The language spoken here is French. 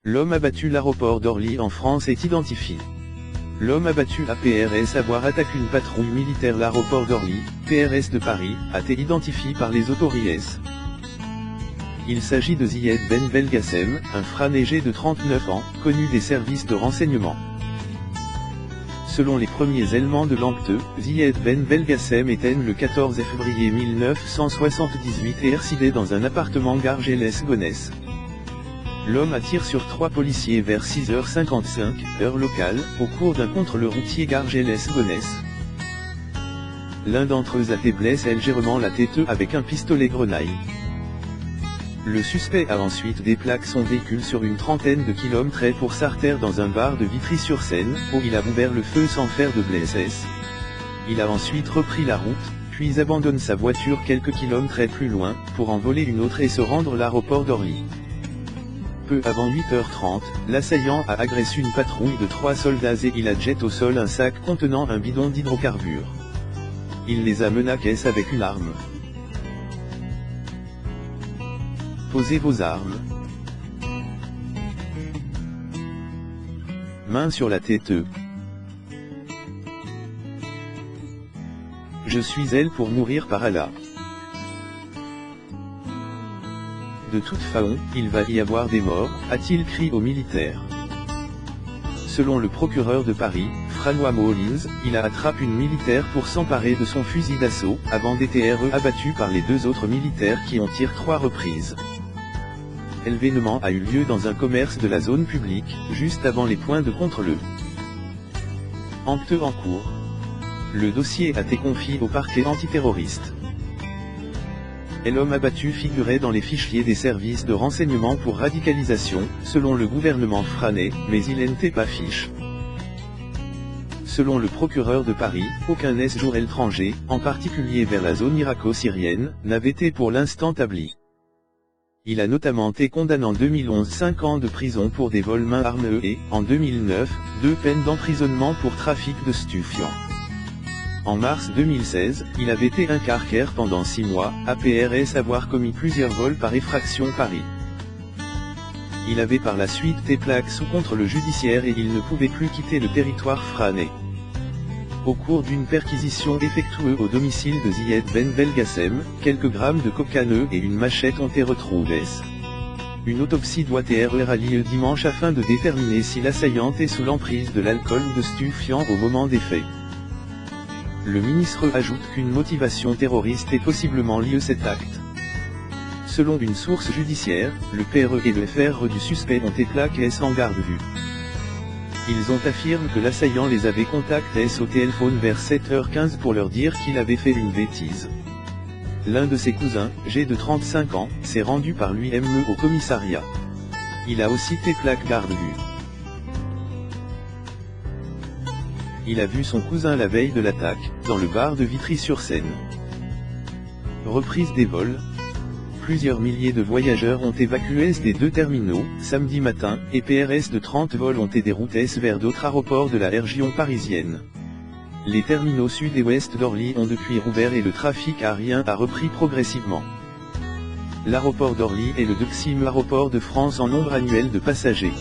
L'homme abattu. L'aéroport d'Orly en France est identifié. L'homme abattu à PRS avoir attaqué une patrouille militaire. L'aéroport d'Orly, PRS de Paris, a été identifié par les autorités. Il s'agit de Zied Ben Belgassem, un franégé de 39 ans, connu des services de renseignement. Selon les premiers éléments de l'enquête, Zied Ben Belgassem était né le 14 février 1978 et résidait dans un appartement gare Gonesse. L'homme attire sur 3 policiers vers 6h55, heure locale, au cours d'un contrôle routier gare Gonesse. L'un d'entre eux a été blessé légèrement la tête avec un pistolet grenaille. Le suspect a ensuite déplaqué son véhicule sur une trentaine de kilomètres pour s'arrêter dans un bar de Vitry-sur-Seine, où il a ouvert le feu sans faire de blessés. Il a ensuite repris la route, puis abandonne sa voiture quelques kilomètres plus loin, pour en voler une autre et se rendre à l'aéroport d'Orly. Peu avant 8h30, l'assaillant a agressé une patrouille de 3 soldats et il a jeté au sol un sac contenant un bidon d'hydrocarbures. Il les a menacés avec une arme. Posez vos armes. Main sur la tête. Je suis elle pour mourir par Allah. De toute façon, il va y avoir des morts, a-t-il crié aux militaires. Selon le procureur de Paris, François Molins, il a attrapé une militaire pour s'emparer de son fusil d'assaut, avant d'être abattu par les 2 autres militaires qui ont tiré 3 reprises. L'événement a eu lieu dans un commerce de la zone publique, juste avant les points de contrôle. Enquête en cours. Le dossier a été confié au parquet antiterroriste. L'homme abattu figurait dans les fichiers des services de renseignement pour radicalisation, selon le gouvernement français, mais il n'était pas fiche. Selon le procureur de Paris, aucun séjour étranger, en particulier vers la zone irako-syrienne, n'avait été pour l'instant établi. Il a notamment été condamné en 2011 5 ans de prison pour des vols main armée et, en 2009, 2 peines d'emprisonnement pour trafic de stupéfiants. En mars 2016, il avait été incarcéré pendant 6 mois, à PRS avoir commis plusieurs vols par effraction Paris. Il avait par la suite été plaqué sous contrôle judiciaire et il ne pouvait plus quitter le territoire français. Au cours d'une perquisition effectuée au domicile de Zied Ben Belgassem, quelques grammes de cocaïne et une machette ont été retrouvés. Une autopsie doit être réalisée dimanche afin de déterminer si l'assaillant est sous l'emprise de l'alcool ou de stupéfiants au moment des faits. Le ministre ajoute qu'une motivation terroriste est possiblement liée à cet acte. Selon une source judiciaire, le PRE et le FR du suspect ont été plaqués en garde à vue. Ils ont affirmé que l'assaillant les avait contactés au téléphone vers 7h15 pour leur dire qu'il avait fait une bêtise. L'un de ses cousins, âgé de 35 ans, s'est rendu par lui-même au commissariat. Il a aussi été plaqué garde à vue. Il a vu son cousin la veille de l'attaque, dans le bar de Vitry-sur-Seine. Reprise des vols. Plusieurs milliers de voyageurs ont évacué des 2 terminaux, samedi matin, et PRS de 30 vols ont été déroutés vers d'autres aéroports de la région parisienne. Les terminaux sud et ouest d'Orly ont depuis rouvert et le trafic aérien a repris progressivement. L'aéroport d'Orly est le 2e aéroport de France en nombre annuel de passagers.